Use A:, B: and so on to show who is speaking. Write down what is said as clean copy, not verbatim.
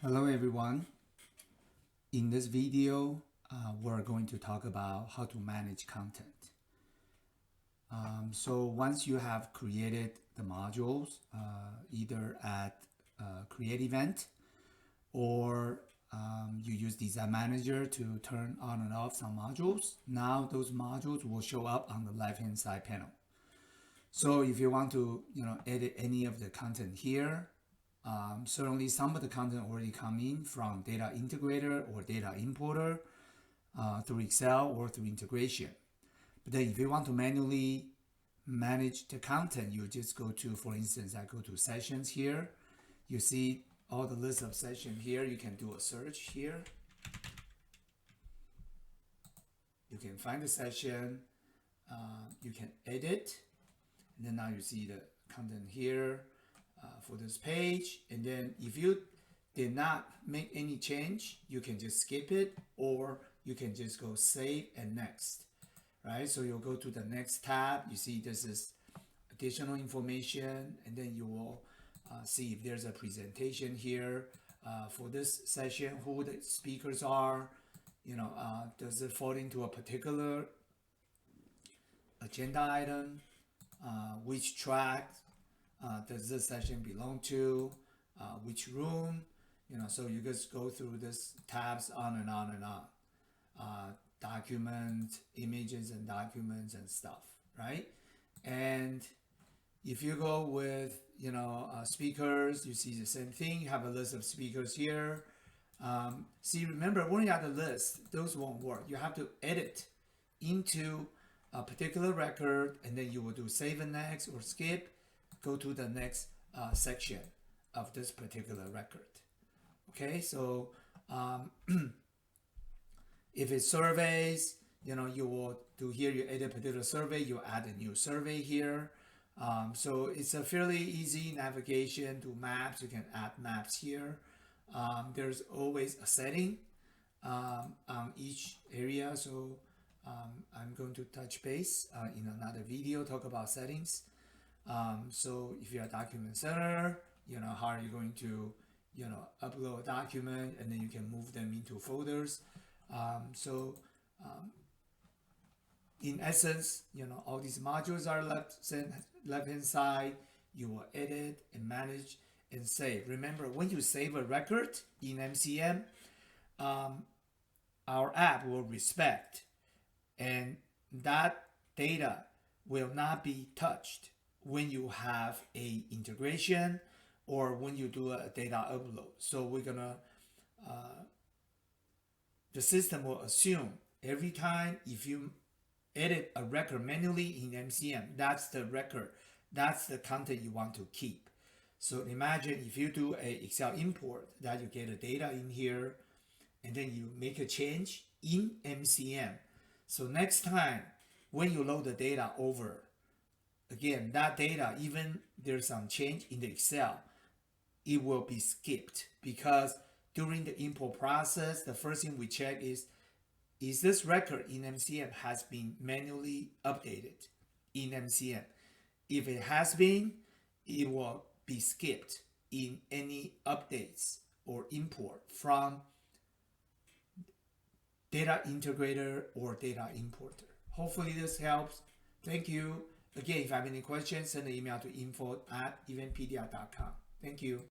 A: Hello everyone. In this video, we're going to talk about how to manage content. So once you have created the modules, either at Create Event or you use Design Manager to turn on and off some modules, now those modules will show up on the left-hand side panel. So if you want to, edit any of the content here, certainly some of the content already come in from data integrator or data importer through Excel or through integration. But then if you want to manually manage the content, you just go to, for instance, I go to sessions here. You see all the list of sessions here. You can do a search here. You can find the session. You can edit. And then now you see the content here. For this page, and then if you did not make any change, you can just skip it, or you can just go save and next, right? So you'll go to the next tab. You see this is additional information, and then you will see if there's a presentation here for this session, who the speakers are, does it fall into a particular agenda item, which track does this session belong to, which room, so you just go through this tabs on and on and on. Documents, images and documents and stuff, right? And if you go with, speakers, you see the same thing. You have a list of speakers here. See, remember, when you have the list, those won't work. You have to edit into a particular record, and then you will do save and next or skip. Go to the next section of this particular record. Okay, so if it's surveys, you will do here, you edit a particular survey, you add a new survey here. So it's a fairly easy navigation to maps. You can add maps here. There's always a setting on each area. So I'm going to touch base in another video, talk about settings. So if you're a document setter, how are you going to, upload a document, and then you can move them into folders. In essence, all these modules are left-hand side. You will edit and manage and save. Remember, when you save a record in MCM, our app will respect, and that data will not be touched when you have a integration or when you do a data upload. So we're gonna, the system will assume every time if you edit a record manually in MCM, that's the record, that's the content you want to keep. So imagine if you do a Excel import, that you get the data in here, and then you make a change in MCM. So next time when you load the data over, again, that data, even there's some change in the Excel, it will be skipped, because during the import process, the first thing we check is this record in MCM has been manually updated in MCM. If it has been, it will be skipped in any updates or import from data integrator or data importer. Hopefully this helps. Thank you. Again, if you have any questions, send an email to info@eventpedia.com. Thank you.